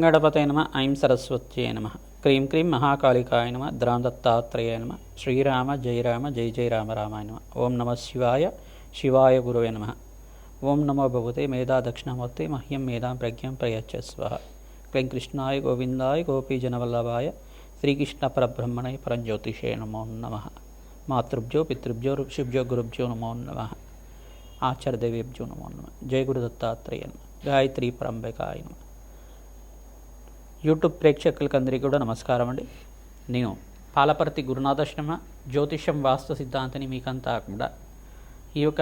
गणपतये नमः। ऐं सरस्वत्यै नमः। क्रीं क्रीं महाकालिकाय नमः। द्रां दत्तात्रेयाय नमः। श्रीराम जय राम जय जय राम रामाय नमः। ओं नमः शिवाय शिवाय गुरवे नमः। ओं नमो भगवते मेधा दक्षिणामूर्ते मह्यं मेधां प्रज्ञां प्रयच्छ स्वाहा। क्लीं कृष्णाय गोविन्दाय गोपीजनवल्लभाय श्रीकृष्णपरब्रह्मणे परञ्ज्योतिषे नमो नमः। मातृभ्यो पितृभ्यो ऋषिभ्यो गुरुभ्यो नमो नमः। आचार्यदेवेभ्यो नमो नमः। जय गुरुदत्तात्रेय नमः। गायत्री पరంబికాయ నమః। యూట్యూబ్ ప్రేక్షకులకు అందరికీ కూడా నమస్కారం అండి. నేను పాలపర్తి గురునాథాశ్రమ జ్యోతిష్యం వాస్తు సిద్ధాంతిని మీకంతా కూడా ఈ యొక్క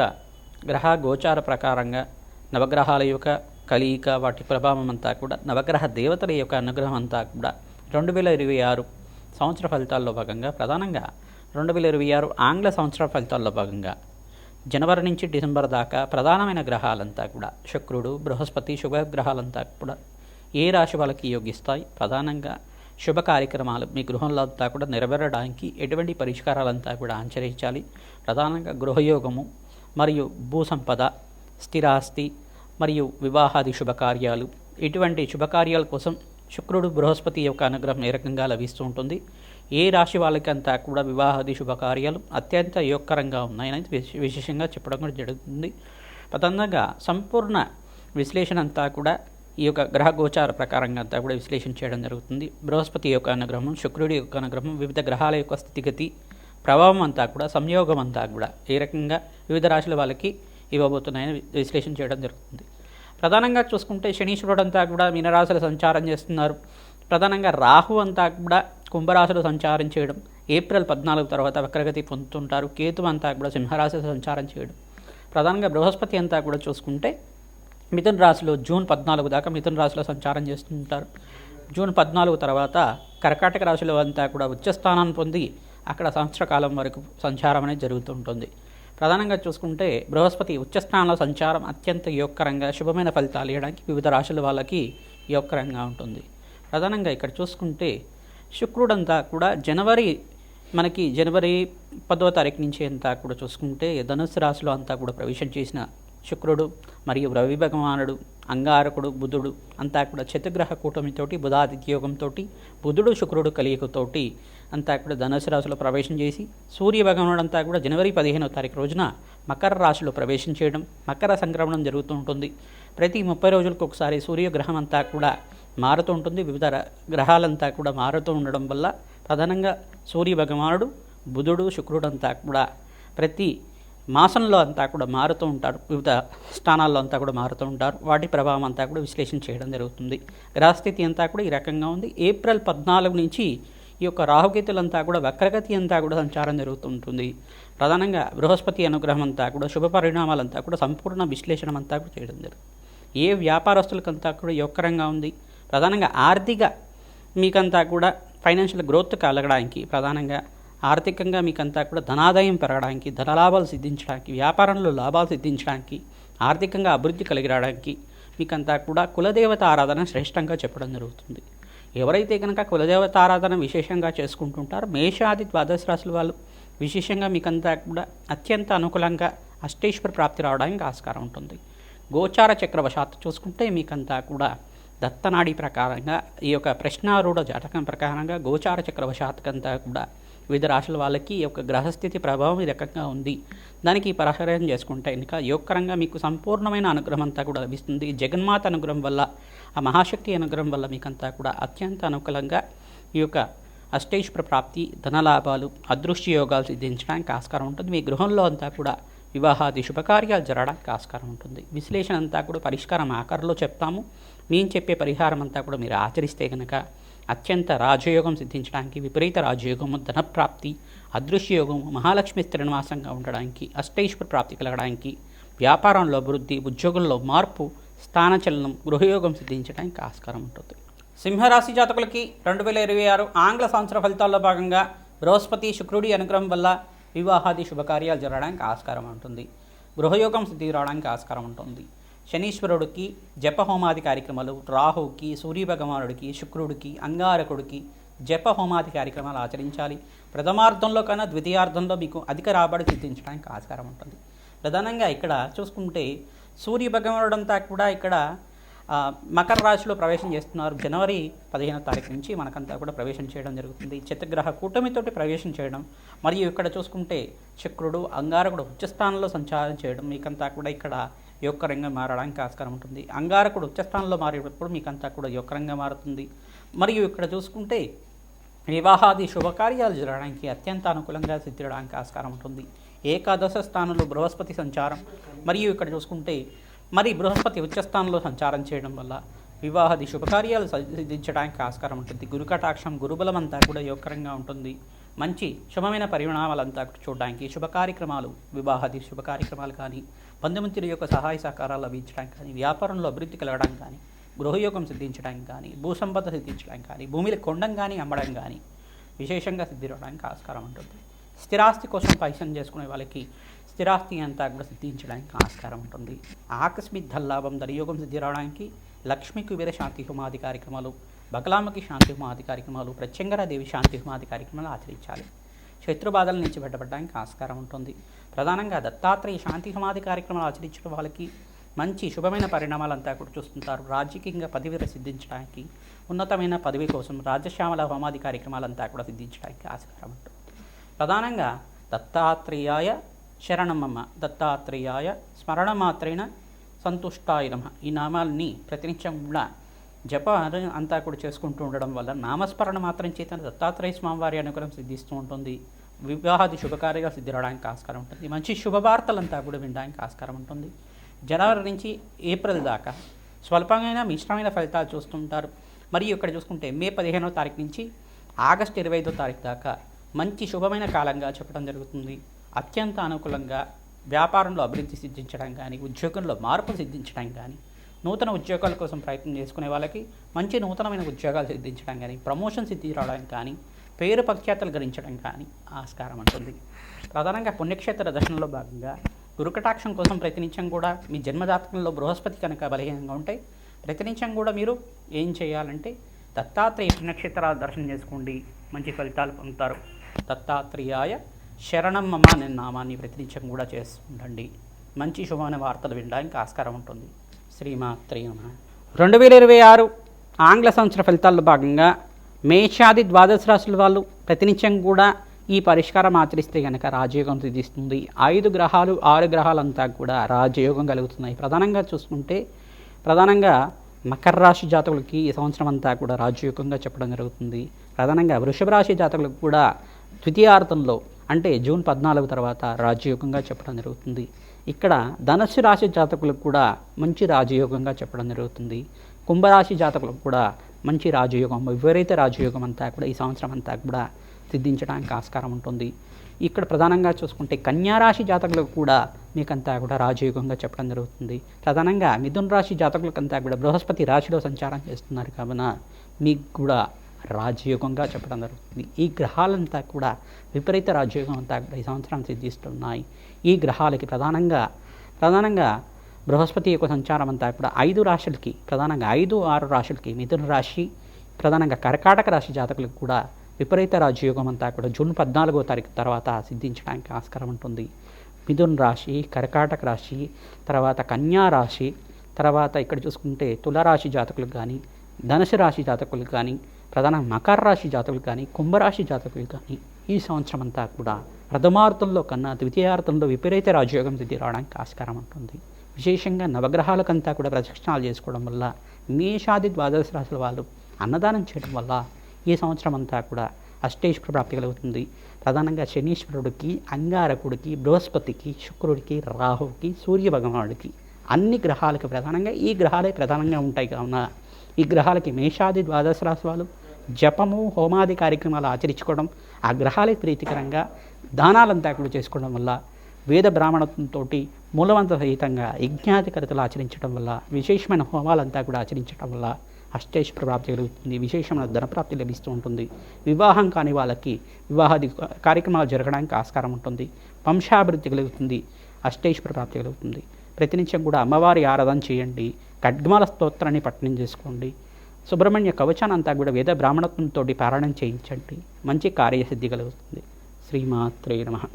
గ్రహ గోచార ప్రకారంగా నవగ్రహాల యొక్క కలియిక వాటి ప్రభావం అంతా కూడా నవగ్రహ దేవతల యొక్క అనుగ్రహం అంతా కూడా 2026 సంవత్సర ఫలితాల్లో భాగంగా ప్రధానంగా 2026 ఆంగ్ల సంవత్సర ఫలితాల్లో భాగంగా జనవరి నుంచి డిసెంబర్ దాకా ప్రధానమైన గ్రహాలంతా కూడా శుక్రుడు బృహస్పతి శుభగ్రహాలంతా కూడా ఏ రాశి వాళ్ళకి యోగిస్తాయి, ప్రధానంగా శుభ కార్యక్రమాలు మీ గృహంలో అంతా కూడా నెరవేరడానికి ఎటువంటి పరిష్కారాలంతా కూడా ఆచరించాలి. ప్రధానంగా గృహయోగము మరియు భూసంపద, స్థిరాస్తి మరియు వివాహాది శుభకార్యాలు, ఇటువంటి శుభకార్యాల కోసం శుక్రుడు బృహస్పతి యొక్క అనుగ్రహం ఏ రకంగా లభిస్తూ ఉంటుంది, ఏ రాశి వాళ్ళకంతా కూడా వివాహాది శుభకార్యాలు అత్యంత యోగకరంగా ఉన్నాయని విశేషంగా చెప్పడం కూడా జరుగుతుంది. ప్రధానంగా సంపూర్ణ విశ్లేషణ అంతా కూడా ఈ యొక్క గ్రహ గోచార ప్రకారంగా అంతా కూడా విశ్లేషణ చేయడం జరుగుతుంది. బృహస్పతి యొక్క అనుగ్రహం, శుక్రుడి యొక్క అనుగ్రహం, వివిధ గ్రహాల యొక్క స్థితిగతి ప్రభావం అంతా కూడా సంయోగం అంతా కూడా ఏ రకంగా వివిధ రాశుల వాళ్ళకి ఇవ్వబోతున్నాయని విశ్లేషణ చేయడం జరుగుతుంది. ప్రధానంగా చూసుకుంటే శనీశ్వరుడు అంతా కూడా మీనరాశులు సంచారం చేస్తున్నారు. ప్రధానంగా రాహు అంతా కూడా కుంభరాశులు సంచారం చేయడం, ఏప్రిల్ 14 తర్వాత వక్రగతి పొందుతుంటారు. కేతు అంతా కూడా సింహరాశి సంచారం చేయడం. ప్రధానంగా బృహస్పతి అంతా కూడా చూసుకుంటే మిథున రాశిలో జూన్ 14 దాకా మిథున రాశిలో సంచారం చేస్తుంటారు. జూన్ 14 తర్వాత కర్కాటక రాశిలో అంతా కూడా ఉచ్చస్థానాన్ని పొంది అక్కడ సంవత్సర కాలం వరకు సంచారం అనేది జరుగుతుంటుంది. ప్రధానంగా చూసుకుంటే బృహస్పతి ఉచ్చస్థానంలో సంచారం అత్యంత యోగకరంగా శుభమైన ఫలితాలు ఇవ్వడానికి వివిధ రాశుల వాళ్ళకి యోగకరంగా ఉంటుంది. ప్రధానంగా ఇక్కడ చూసుకుంటే శుక్రుడంతా కూడా జనవరి 10వ తారీఖు నుంచి అంతా కూడా చూసుకుంటే ధనుస్సు రాశిలో అంతా కూడా ప్రవేశం చేసిన శుక్రుడు మరియు రవి భగవానుడు, అంగారకుడు, బుధుడు అంతా కూడా చతుర్గ్రహ కూటమితోటి బుధాదిత్య యోగంతో బుధుడు శుక్రుడు కలియకతోటి అంతా కూడా ధనుసు రాశిలో ప్రవేశం చేసి సూర్య భగవానుడు అంతా కూడా జనవరి 15వ తారీఖు రోజున మకర రాశిలో ప్రవేశం చేయడం, మకర సంక్రమణం జరుగుతూ ఉంటుంది. ప్రతి 30 రోజులకు ఒకసారి సూర్యగ్రహం అంతా కూడా మారుతూ ఉంటుంది. వివిధ గ్రహాలంతా కూడా మారుతూ ఉండడం వల్ల ప్రధానంగా సూర్య భగవానుడు, బుధుడు, శుక్రుడు అంతా కూడా ప్రతి మాసంలో అంతా కూడా మారుతూ ఉంటారు. వివిధ స్థానాల్లో అంతా కూడా మారుతూ ఉంటారు. వాటి ప్రభావం అంతా కూడా విశ్లేషణ చేయడం జరుగుతుంది. గ్రహస్థితి అంతా కూడా ఈ రకంగా ఉంది. ఏప్రిల్ 14 నుంచి ఈ యొక్క రాహుకేతులంతా కూడా వక్రగతి అంతా కూడా సంచారం జరుగుతుంటుంది. ప్రధానంగా బృహస్పతి అనుగ్రహం అంతా కూడా శుభ పరిణామాలంతా కూడా సంపూర్ణ విశ్లేషణ అంతా కూడా చేయడం జరుగుతుంది. ఏ వ్యాపారస్తులకంతా కూడా యోగకరంగా ఉంది. ప్రధానంగా ఆర్థిక మీకంతా కూడా ఫైనాన్షియల్ గ్రోత్ కలగడానికి, ప్రధానంగా ఆర్థికంగా మీకంతా కూడా ధనాదాయం పెరగడానికి, ధనలాభాలు సిద్ధించడానికి, వ్యాపారంలో లాభాలు సిద్ధించడానికి, ఆర్థికంగా అభివృద్ధి కలిగి రావడానికి మీకంతా కూడా కులదేవత ఆరాధన శ్రేష్టంగా చెప్పడం జరుగుతుంది. ఎవరైతే కనుక కులదేవత ఆరాధన విశేషంగా చేసుకుంటుంటారో మేషాది ద్వాదశ రాశుల వాళ్ళు విశేషంగా మీకంతా కూడా అత్యంత అనుకూలంగా అష్టేశ్వర ప్రాప్తి రావడానికి ఆస్కారం ఉంటుంది. గోచార చక్రవశాత్తు చూసుకుంటే మీకంతా కూడా దత్తనాడి ప్రకారంగా ఈ యొక్క ప్రశ్నారూఢ జాతకం ప్రకారంగా గోచార చక్రవశాత్కంతా కూడా వివిధ రాశుల వాళ్ళకి ఈ యొక్క గ్రహస్థితి ప్రభావం ఈ రకంగా ఉంది. దానికి పరిహారం చేసుకుంటే ఇంకా యోగకరంగా మీకు సంపూర్ణమైన అనుగ్రహం అంతా కూడా లభిస్తుంది. జగన్మాత అనుగ్రహం వల్ల, ఆ మహాశక్తి అనుగ్రహం వల్ల మీకంతా కూడా అత్యంత అనుకూలంగా ఈ యొక్క అష్టేశ్వర ప్రాప్తి, ధనలాభాలు, అదృష్ట యోగాలు సిద్ధించడానికి ఆస్కారం ఉంటుంది. మీ గృహంలో అంతా కూడా వివాహాది శుభకార్యాలు జరగడానికి ఆస్కారం ఉంటుంది. విశ్లేషణ అంతా కూడా పరిష్కారం ఆఖరిలో చెప్తాము. మేము చెప్పే పరిహారం అంతా కూడా మీరు ఆచరిస్తే కనుక అత్యంత రాజయోగం సిద్ధించడానికి, విపరీత రాజయోగము, ధనప్రాప్తి, అదృశ్యయోగము, మహాలక్ష్మి స్థిరనివాసంగా ఉండడానికి, అష్టైశ్వర ప్రాప్తి కలగడానికి, వ్యాపారంలో అభివృద్ధి, ఉద్యోగంలో మార్పు, స్థానచలనం, గృహయోగం సిద్ధించడానికి ఆస్కారం ఉంటుంది. సింహరాశి జాతకులకి 2026 ఆంగ్ల సంవత్సర ఫలితాల్లో భాగంగా బృహస్పతి శుక్రుడి అనుగ్రహం వల్ల వివాహాది శుభకార్యాలు జరగడానికి ఆస్కారం ఉంటుంది. గృహయోగం సిద్ధి రావడానికి ఆస్కారం ఉంటుంది. శనీశ్వరుడికి జపహోమాది కార్యక్రమాలు, రాహుకి, సూర్యభగవానుడికి, శుక్రుడికి, అంగారకుడికి జపహోమాది కార్యక్రమాలు ఆచరించాలి. ప్రథమార్థంలో కన్నా ద్వితీయార్థంలో మీకు అధిక రాబడి సిద్ధించడానికి ఆస్కారం ఉంటుంది. ప్రధానంగా ఇక్కడ చూసుకుంటే సూర్యభగవానుడంతా కూడా ఇక్కడ మకర రాశిలో ప్రవేశం చేస్తున్నారు. జనవరి 15వ తారీఖు నుంచి మనకంతా కూడా ప్రవేశం చేయడం జరుగుతుంది. చతుర్గ్రహ కూటమితోటి ప్రవేశం చేయడం, మరియు ఇక్కడ చూసుకుంటే శుక్రుడు అంగారకుడు ఉచ్చస్థానంలో సంచారం చేయడం మీకంతా కూడా ఇక్కడ యోగకరంగా మారడానికి ఆస్కారం ఉంటుంది. అంగారకుడు ఉచ్చస్థానంలో మారేటప్పుడు మీకంతా కూడా యోగకరంగా మారుతుంది. మరియు ఇక్కడ చూసుకుంటే వివాహాది శుభకార్యాలు జరగడానికి అత్యంత అనుకూలంగా సిద్ధించడానికి ఆస్కారం ఉంటుంది. ఏకాదశ స్థానంలో బృహస్పతి సంచారం, మరియు ఇక్కడ చూసుకుంటే మరి బృహస్పతి ఉచ్చస్థానంలో సంచారం చేయడం వల్ల వివాహాది శుభకార్యాలు సిద్ధించడానికి ఆస్కారం ఉంటుంది. గురుకటాక్షం గురుబలం అంతా కూడా యోగకరంగా ఉంటుంది. మంచి శుభమైన పరిణామాలంతా చూడడానికి శుభ కార్యక్రమాలు, వివాహాది శుభ కార్యక్రమాలు కానీ, బంధుమిత్రుల యొక్క సహాయ సహకారాలు లభించడానికి కానీ, వ్యాపారంలో అభివృద్ధి కలగడానికి కానీ, గృహయోగం సిద్ధించడానికి కానీ, భూసంపద సిద్ధించడానికి కానీ, భూమిలో కొండం కానీ అమ్మడం కానీ విశేషంగా సిద్ధించడానికి ఆస్కారం ఉంటుంది. స్థిరాస్తి కోసం ప్రయత్నం చేసుకునే వాళ్ళకి స్థిరాస్తి అంతా కూడా సిద్ధించడానికి ఆస్కారం ఉంటుంది. ఆకస్మిక ధనలాభం ధనయోగం సిద్ధి రావడానికి లక్ష్మీ కుబేర శాంతి హోమాది కార్యక్రమాలు, బకలామకి శాంతి హోమాది కార్యక్రమాలు, ప్రత్యంగరాదేవి శాంతి హోమాది కార్యక్రమాలు ఆచరించాలి. శత్రుబాధల నుంచి బయటపడడానికి ఆస్కారం ఉంటుంది. ప్రధానంగా దత్తాత్రేయ శాంతి హోమాది కార్యక్రమాలు ఆచరించడం వాళ్ళకి మంచి శుభమైన పరిణామాలంతా కూడా చూస్తుంటారు. రాజకీయంగా పదవి సిద్ధించడానికి, ఉన్నతమైన పదవి కోసం రాజశ్యామల హోమాది కార్యక్రమాలంతా కూడా సిద్ధించడానికి ఆస్కారం ఉంటుంది. ప్రధానంగా దత్తాత్రేయాయ శరణమమ్మ, దత్తాత్రేయాయ స్మరణమాత్రేణ సంతుష్టాయ నమః ఈ నామాలని ప్రతినిత్యం కూడా జప అంతా కూడా చేసుకుంటూ ఉండడం వల్ల నామస్మరణ మాత్రం చేత దత్తాత్రేయ స్వామివారి అనుగ్రహం సిద్ధిస్తూ ఉంటుంది. వివాహాది శుభకార్యాలు సిద్ధిరవడానికి ఆస్కారం ఉంటుంది. మంచి శుభవార్తలంతా కూడా వినడానికి ఆస్కారం ఉంటుంది. జనవరి నుంచి ఏప్రిల్ దాకా స్వల్పమైన మిశ్రమైన ఫలితాలు చూస్తుంటారు. మరియు ఇక్కడ చూసుకుంటే మే 15వ తారీఖు నుంచి ఆగస్టు 25వ తారీఖు దాకా మంచి శుభమైన కాలంగా చెప్పడం జరుగుతుంది. అత్యంత అనుకూలంగా వ్యాపారంలో అభివృద్ధి సిద్ధించడం కానీ, ఉద్యోగంలో మార్పు సిద్ధించడం కానీ, నూతన ఉద్యోగాల కోసం ప్రయత్నం చేసుకునే వాళ్ళకి మంచి నూతనమైన ఉద్యోగాలు సిద్ధించడం కానీ, ప్రమోషన్ సిద్ధి రావడం కానీ, పేరు ప్రఖ్యాతలు గణించడం కానీ ఆస్కారం ఉంటుంది. ప్రధానంగా పుణ్యక్షేత్ర దర్శనంలో భాగంగా గురుకటాక్షం కోసం ప్రతినిత్యం కూడా మీ జన్మజాతకంలో బృహస్పతి కనుక బలహీనంగా ఉంటే ప్రతినిత్యం కూడా మీరు ఏం చేయాలంటే దత్తాత్రేయ పుణ్యక్షేత్రాల దర్శనం చేసుకోండి, మంచి ఫలితాలు పొందుతారు. దత్తాత్రేయాయ శరణం మమ అనే నామాన్ని ప్రతినిత్యం కూడా చేస్తుండండి. మంచి శుభమైన వార్తలు వినడానికి ఆస్కారం ఉంటుంది. శ్రీమాత్రే నమః. 2026 ఆంగ్ల సంవత్సర ఫలితాల్లో భాగంగా మేషాది ద్వాదశ రాశుల వాళ్ళు ప్రతినిత్యం కూడా ఈ పరిష్కారం ఆచరిస్తే కనుక రాజయోగం సిద్ధిస్తుంది. 5 గ్రహాలు 6 గ్రహాలంతా కూడా రాజయోగం కలుగుతున్నాయి. ప్రధానంగా చూసుకుంటే మకర రాశి జాతకులకి ఈ సంవత్సరం అంతా కూడా రాజయోగంగా చెప్పడం జరుగుతుంది. ప్రధానంగా వృషభ రాశి జాతకులకు కూడా ద్వితీయార్థంలో అంటే జూన్ 14 తర్వాత రాజయోగంగా చెప్పడం జరుగుతుంది. ఇక్కడ ధనుస్సు రాశి జాతకులకు కూడా మంచి రాజయోగంగా చెప్పడం జరుగుతుంది. కుంభరాశి జాతకులకు కూడా మంచి రాజయోగం, విపరీత రాజయోగం అంతా కూడా ఈ సంవత్సరం అంతా కూడా సిద్ధించడానికి ఆస్కారం ఉంటుంది. ఇక్కడ ప్రధానంగా చూసుకుంటే కన్యారాశి జాతకులకు కూడా మీకంతా కూడా రాజయోగంగా చెప్పడం జరుగుతుంది. ప్రధానంగా మిథున రాశి జాతకులకంతా కూడా బృహస్పతి రాశిలో సంచారం చేస్తున్నారు కావున మీకు కూడా రాజయోగంగా చెప్పడం జరుగుతుంది. ఈ గ్రహాలంతా కూడా విపరీత రాజయోగం అంతా కూడా ఈ సంవత్సరం సిద్ధిస్తున్నాయి. ఈ గ్రహాలకి ప్రధానంగా బృహస్పతి యొక్క సంచారం అంతా కూడా 5 రాశులకి, ప్రధానంగా 5-6 రాశులకి, మిథున రాశి, ప్రధానంగా కర్కాటక రాశి జాతకులకు కూడా విపరీత రాజయోగం అంతా కూడా జూన్ 14వ తారీఖు తర్వాత సిద్ధించడానికి ఆస్కారం ఉంటుంది. మిథున రాశి, కర్కాటక రాశి, తర్వాత కన్యా రాశి, తర్వాత ఇక్కడ చూసుకుంటే తులారాశి జాతకులకు కానీ, ధనుసు రాశి జాతకులకు కానీ, ప్రధాన మకర రాశి జాతకులకు కానీ, కుంభరాశి జాతకులకు కానీ ఈ సంవత్సరం అంతా కూడా ప్రథమార్థంలో కన్నా ద్వితీయార్థంలో విపరీత రాజయోగం సిద్ధి రావడానికి ఆస్కారం ఉంటుంది. విశేషంగా నవగ్రహాలకంతా కూడా ప్రదక్షిణాలు చేసుకోవడం వల్ల, మేషాది ద్వాదశ రాశుల వాళ్ళు అన్నదానం చేయడం వల్ల ఈ సంవత్సరం అంతా కూడా అష్టైశ్వర ప్రాప్తి కలుగుతుంది. ప్రధానంగా శనీశ్వరుడికి, అంగారకుడికి, బృహస్పతికి, శుక్రుడికి, రాహువుకి, సూర్య భగవానుడికి, అన్ని గ్రహాలకి ప్రధానంగా ఈ గ్రహాలే ప్రధానంగా ఉంటాయి కావున ఈ గ్రహాలకి మేషాది ద్వాదశ రాశి వాళ్ళు జపము, హోమాది కార్యక్రమాలు ఆచరించుకోవడం, ఆ గ్రహాలకి ప్రీతికరంగా దానాలంతా కూడా చేసుకోవడం వల్ల, వేద బ్రాహ్మణత్వంతో మూలవంత సహితంగా యజ్ఞాధికరతలు ఆచరించడం వల్ల, విశేషమైన హోమాలంతా కూడా ఆచరించడం వల్ల అష్టైశ్వర ప్రాప్తి కలుగుతుంది. విశేషమైన ధనప్రాప్తి లభిస్తూ ఉంటుంది. వివాహం కాని వాళ్ళకి వివాహాది కార్యక్రమాలు జరగడానికి ఆస్కారం ఉంటుంది. వంశాభివృద్ధి కలుగుతుంది. అష్టైశ్వర ప్రాప్తి కలుగుతుంది. ప్రతినిత్యం కూడా అమ్మవారి ఆరాధన చేయండి. ఖడ్గమాల స్తోత్రాన్ని పఠనం చేసుకోండి. సుబ్రహ్మణ్య కవచాన్ని అంతా కూడా వేద బ్రాహ్మణత్వంతో పారాయణం చేయించండి. మంచి కార్యసిద్ధి కలుగుతుంది. శ్రీమాత్రే నమః.